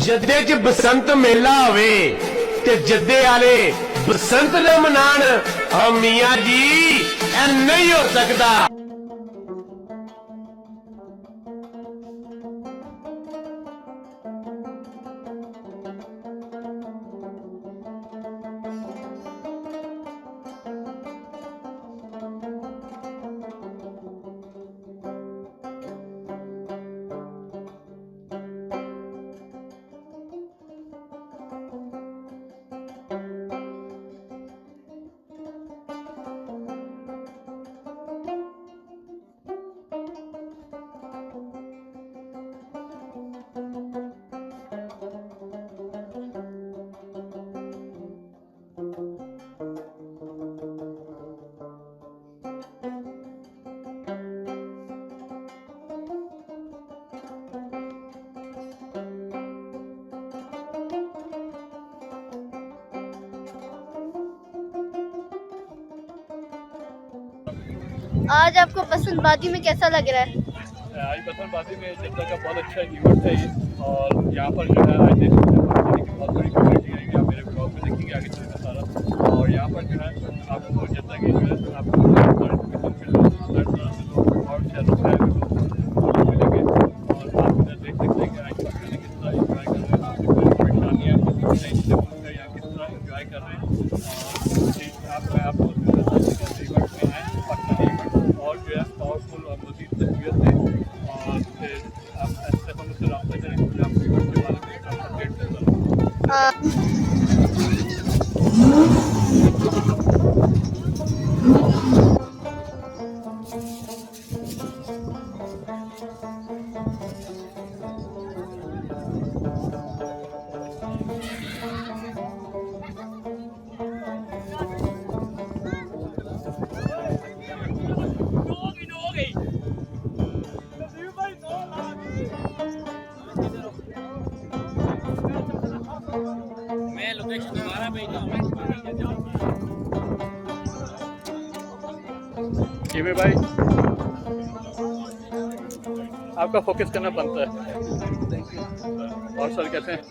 जद्दे च बसंत मेला होवे ते जद्दे आले बसंत न मनान मियां जी ऐ नहीं हो सकता। आज आपको बसंत बादी में कैसा लग रहा है? आज बसंत बादी में जद्दा का बहुत अच्छा इवेंट है और यहाँ पर जो है आज देश की बहुत बड़ी कम्युनिटी है। आप मेरे ब्लॉग में देखेंगे आगे चलकर सारा। और यहाँ पर जो है आपको जद्दा की जो है आपको और शहरों से मिलेंगे और आप इधर देख सकते हैं कि आज पकड़ने किस तरह इंजॉय कर रहे हैं, परेशानियाँ यहाँ किस तरह इंजॉय कर रहे हैं। मैं आपको और जो है पावरफुल और मज़ीद तस्वीर दें और फिर आप ऐसे हम उससे रब्ता करें कि आप इवेंट के बारे में आप अपडेट करते हैं भाई। आपका फोकस करना बनता है। और सर कैसे हैं?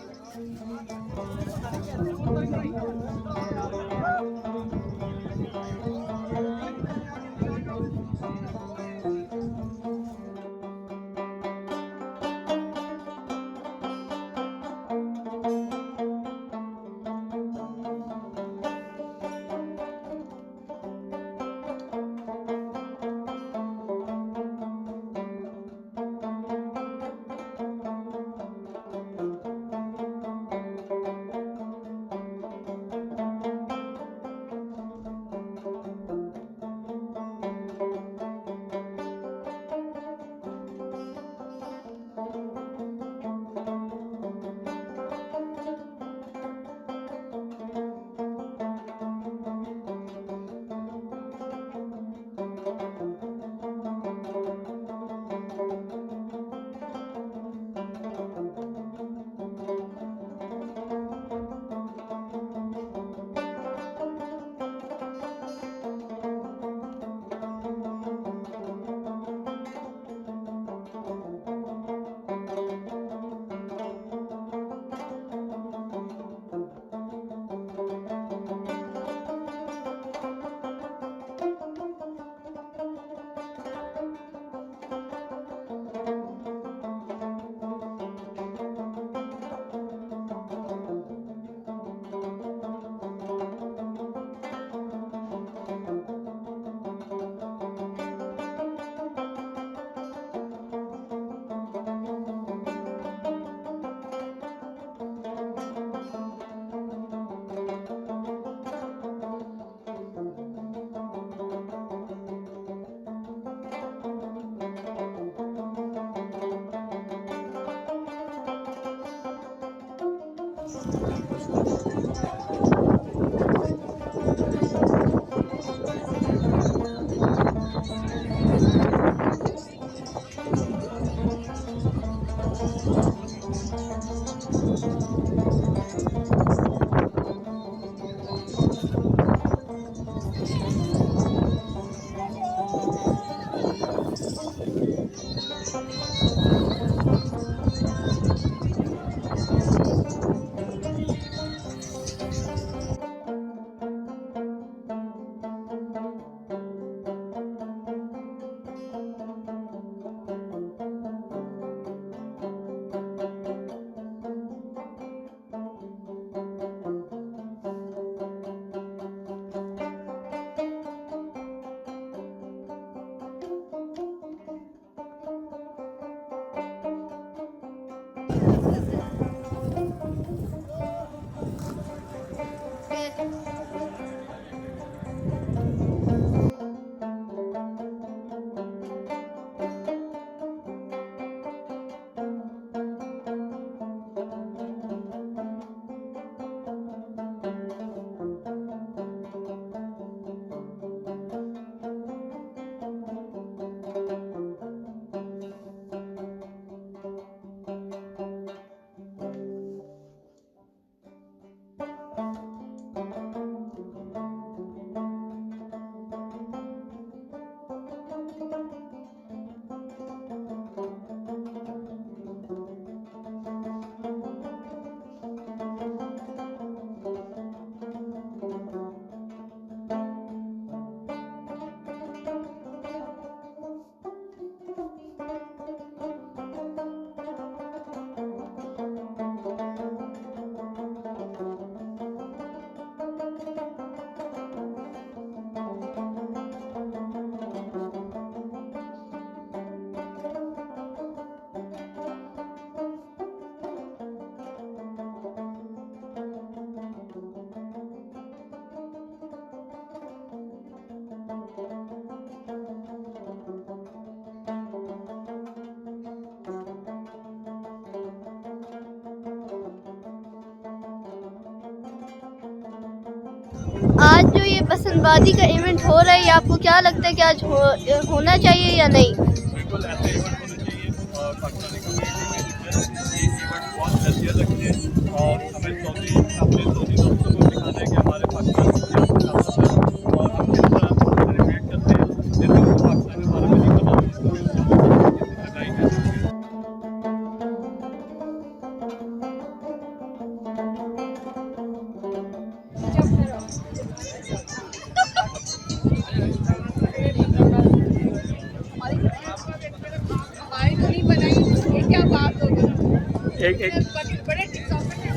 आज जो ये बसंतबाजी का इवेंट हो रहा है, आपको क्या लगता है कि आज होना चाहिए या नहीं? बिल्कुल ऐसे इवेंट होने चाहिए और पाकिस्तानी कम्युनिटी में जो है ये इवेंट बहुत हैसियत रखते हैं और हमें अपने सऊदी दोस्तों को दिखाना है कि हमारे पाकिस्तान में क्या कुछ है और हम किस तरह सेलिब्रेट करते हैं। जैसे पाकिस्तान के बारे में नहीं पता उसको लगाई जाती है। बड़े टिकटॉकर हैं।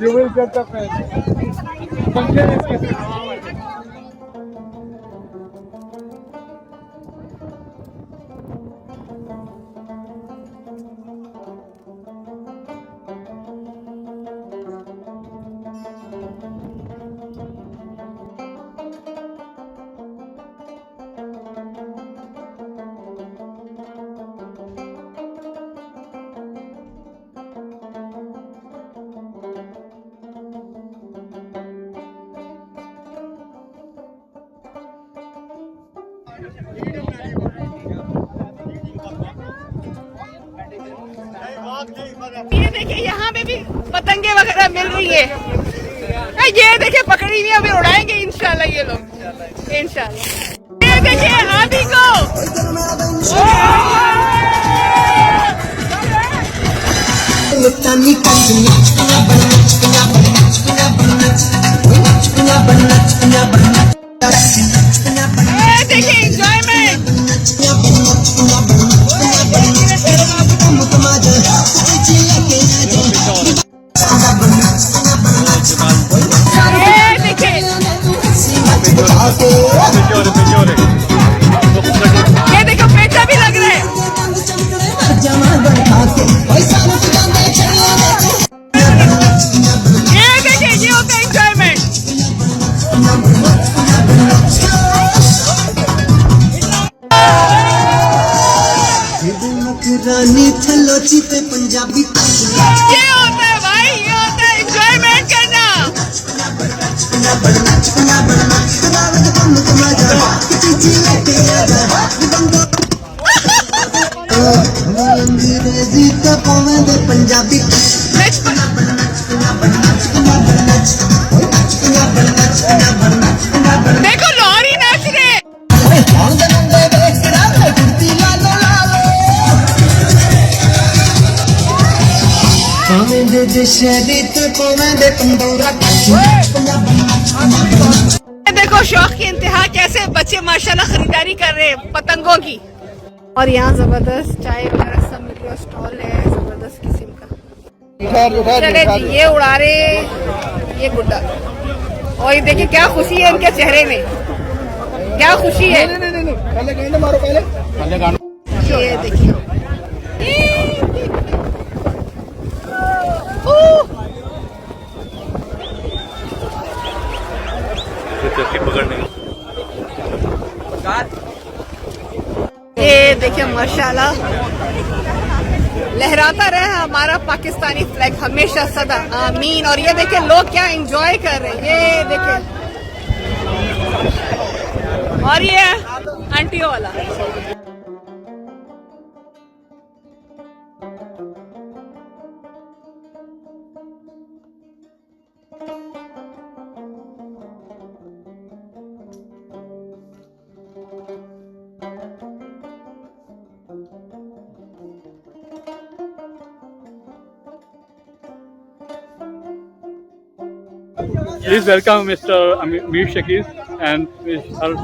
You will get the pen. ये देखिए यहाँ पे भी पतंगे वगैरह मिल रही है। ये देखिए पकड़ी हुई अभी उड़ाएंगे इंशाल्लाह ये लोग, इंशाल्लाह। ये देखिए हाथी को देखिए एंजॉयमेंट। ये देखिए, ये देखो पेचा भी लग रहा है। ये देखिए, ये होता है एंजॉयमेंट। ये होता है भाई, ये होता है एंजॉयमेंट करना। देखो लॉरी नाच रहे। देखो शौक की इंतहा, कैसे बच्चे माशाल्लाह खरीदारी कर रहे हैं पतंगों की। और यहाँ जबरदस्त चाय वगैरह सब मिल रहा, स्टॉल है जबरदस्त किस्म का। चले जी, ये उड़ा रहे ये गुड्डा। और ये देखिए क्या खुशी है इनके चेहरे में, क्या खुशी है। ये देखिए, ये देखिए माशाल्लाह, लहराता रहे हमारा पाकिस्तानी फ्लैग हमेशा सदा, आमीन। और ये देखिए लोग क्या एंजॉय कर रहे हैं, ये देखिए। और ये आंटियों वाला। Please welcome Mr. Amir Shakir and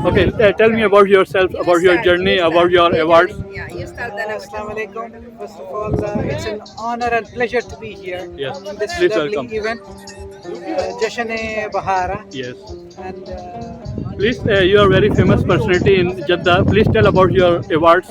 okay, tell me about yourself, about your journey, about your awards. Yeah, you start then. Assalamu alaikum. First of all, it's an honor and pleasure to be here. Yes, in this please lovely welcome. event, Jashan-e-Bahara. Yes. And Please, you are very famous personality in Jeddah. Please tell about your awards,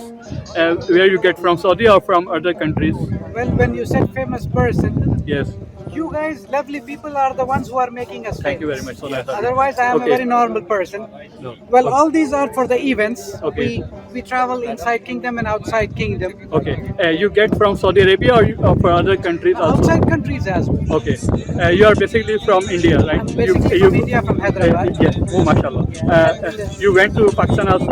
where you get from Saudi or from other countries. well, when you said famous person, Yes. you guys, lovely people, are the ones who are making us Thank you famous. very much. So nice of you. Otherwise, I am Okay. a very normal person. No. Well, Okay. all these are for the events. Okay. We travel inside kingdom and outside kingdom. Okay. You get from Saudi Arabia or you, for other countries also? Outside countries as well. Okay. You are basically from India, right? I'm basically from India, from Hyderabad. Yes. Oh, mashallah. You went to Pakistan also?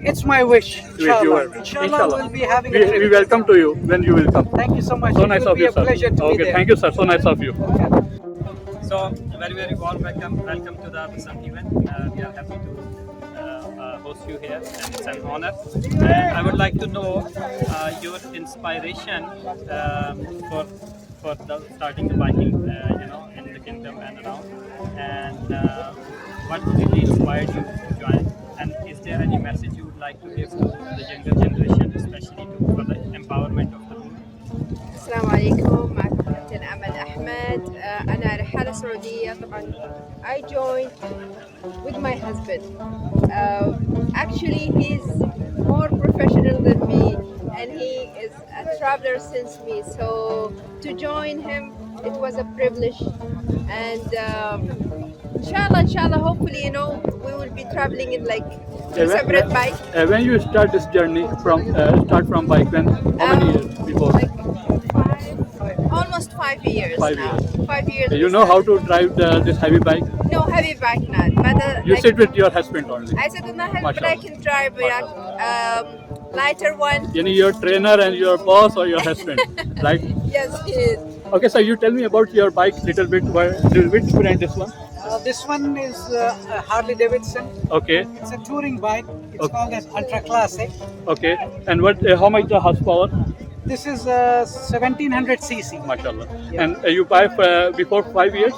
It's my wish. You Inshallah. are- Inshallah, we'll be having a We trip. welcome to you when you will come. Thank you so much. So It nice will of be you, a sir. pleasure to be Okay. there. Thank you, sir. So nice of you. So very very warm welcome to the Basant event. We are happy to host you here, and it's an honor. I would like to know your inspiration for starting the biking, in the kingdom and around, and what really inspired you to join. And is there any message you would like to give to the younger generation, especially for the empowerment of the women? السلام عليكم، معكم كابتن أمل أحمد. أنا رحالة سعودية طبعا. I joined with my husband. Actually he's more professional than me and he is a traveler since me, so to join him it was a privilege. And inshallah hopefully we will be traveling in like two separate bikes. When you start this journey start from bike, when how many years before? Like almost 5 years 5 now. years. 5 years. You we know how started. to drive this heavy bike? No, heavy bike not. But You like, sit with your husband only. I said not heavy, but I Mashallah. can drive lighter one. Yani your trainer and your boss or your husband, right? Yes, he is. Okay, so you tell me about your bike little bit. Which brand this one? This one is a Harley Davidson. Okay, It's a touring bike. It's Okay. called as Ultra Classic. okay. And what? How much the horsepower? This is 1700 cc. MashaAllah. And you buy before 5 years?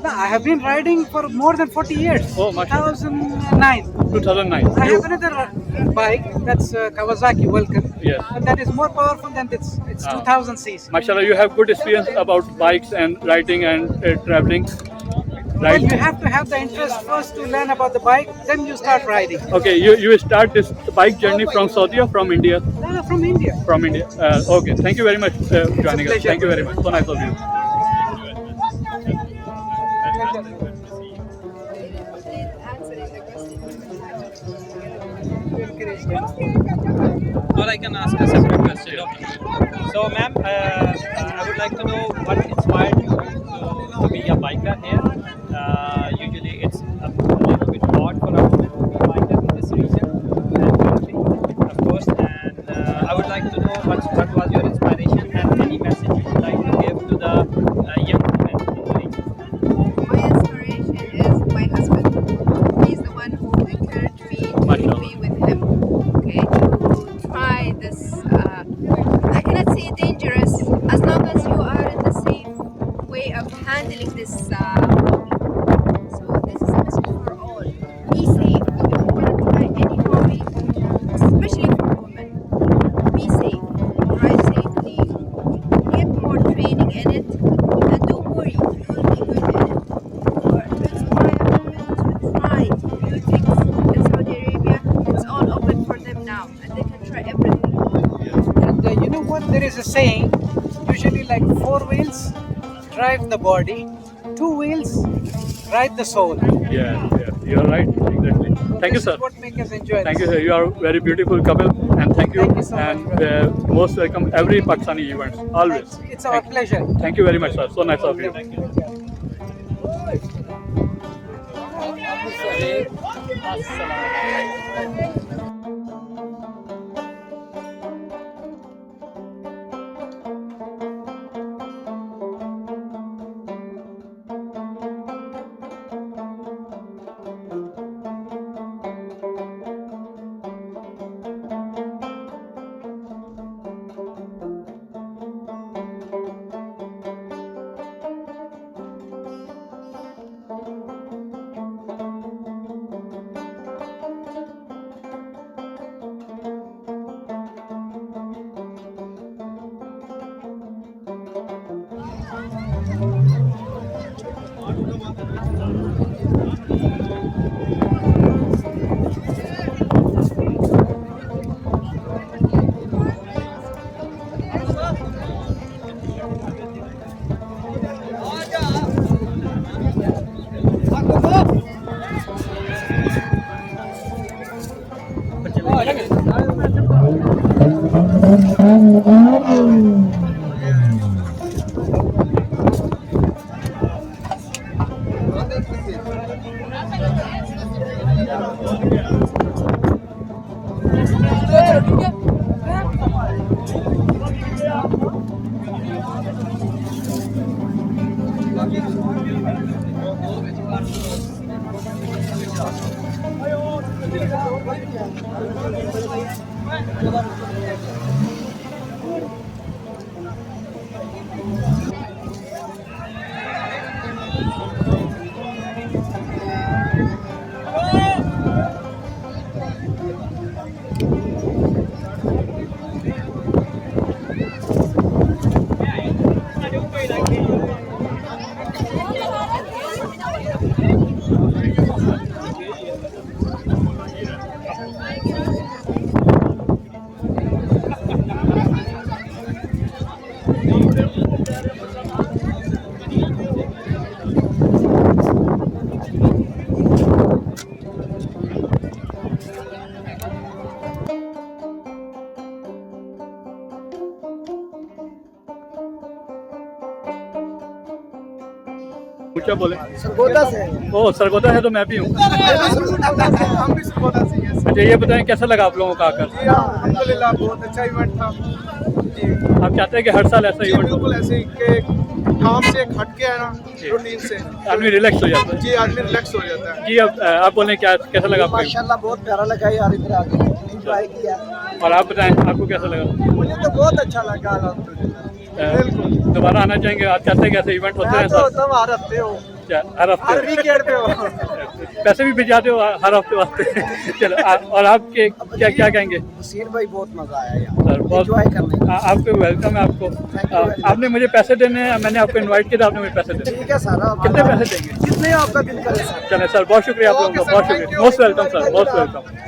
No, I have been riding for more than 40 years. Oh, mashallah. 2009. 2009. I have another bike, that's Kawasaki Vulcan. Yes. And that is more powerful than this. It's 2000 cc. MashaAllah, you have good experience about bikes and riding and traveling. Well, Right? you have to have the interest first to learn about the bike, then you start riding. Okay, you start this bike journey from Saudi or from India? No, from India. From India. Okay, thank you very much for joining us. pleasure. Thank you very much. So nice of you. Or I can ask a separate question. Okay. So, ma'am, I would like to know what inspired you to be a biker here. Usually, it's a little bit hard for a woman to be a biker in this region, of course. And I would like to know what was your inspiration and any message you would like to give to the young women in the region. My inspiration is my husband. He's the one who encouraged me to Mashallah. be with him. Okay, to try this. I cannot say dangerous as long as you are in the safe way of handling this hobby. So this is a message for all. Be safe. If you want to try any hobby, especially for women, be safe. Ride safely. Get more training in it. And don't worry, you will be good in it. Or to inspire women to try new things in Saudi Arabia, it's all open for them now, and they can try everything. And you know what? There is a saying, usually like 4 wheels drive the body, 2 wheels ride the soul. Yeah, you are right. Exactly. Thank you, This sir. is what makes us enjoy Thank you, this. sir. You are very beautiful couple, and thank you. Thank you so much, And most welcome every Pakistani events. Always. It's our pleasure. Thank you very much, sir. So nice of you. क्या बोले सरगोदा से ओ सरगोदा है तो मैं भी हूँ हम भी सरगोदा से हैं। अच्छा ये बताएं कैसा लगा आप लोगों का आकर जी हाँ, अल्हम्दुलिल्लाह बहुत अच्छा इवेंट था जी। आप चाहते हैं कि हर साल ऐसा जी इवेंट हो बिल्कुल ऐसे ही कि काम से हट के है ना रूटीन से आदमी रिलैक्स हो जाता है जी आदमी रिलैक्स हो जाता है। जी अब आप बोलें क्या कैसा लगा आपको माशाल्लाह बहुत प्यारा लगा यार इधर आके एंजॉय किया। और आप बताएं आपको कैसा लगा? मुझे तो बहुत अच्छा लगा अल्हम्दुलिल्लाह। बिल्कुल दोबारा आना चाहेंगे? आप कैसे कैसे इवेंट होते हैं मैं तो सर? होता हूँ हर हफ्ते हो, हर हर हफ्ते वीकेंड पे हो। पैसे भी भिजाते हो हर हफ्ते वास्ते? चलो और आपके क्या क्या कहेंगे? बसीर भाई बहुत मजा आया यार, सर बहुत एंजॉय करने का। आपको वेलकम है आपको। आपने मुझे पैसे देने हैं, मैंने आपको इनवाइट किया था, आपने मुझे पैसे देने। ठीक है सर, कितने पैसे देंगे? जितने आपका दिल करे सर। चले सर, बहुत शुक्रिया आप लोगों का, बहुत शुक्रिया, most welcome sir, most welcome.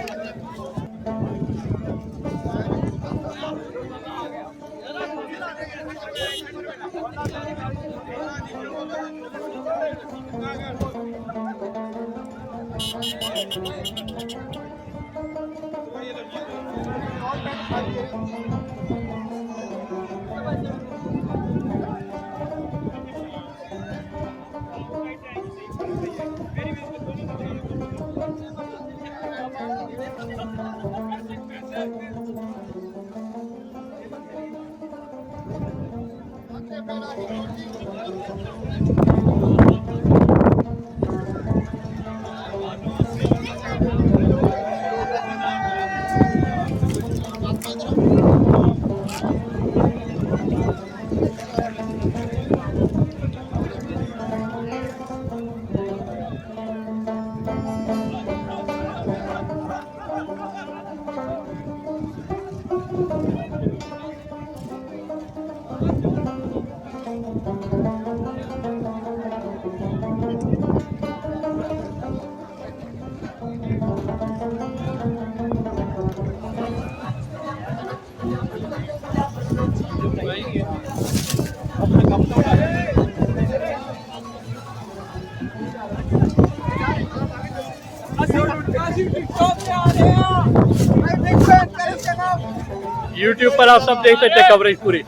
YouTube पर आप सब देख सकते हैं कवरेज पूरी।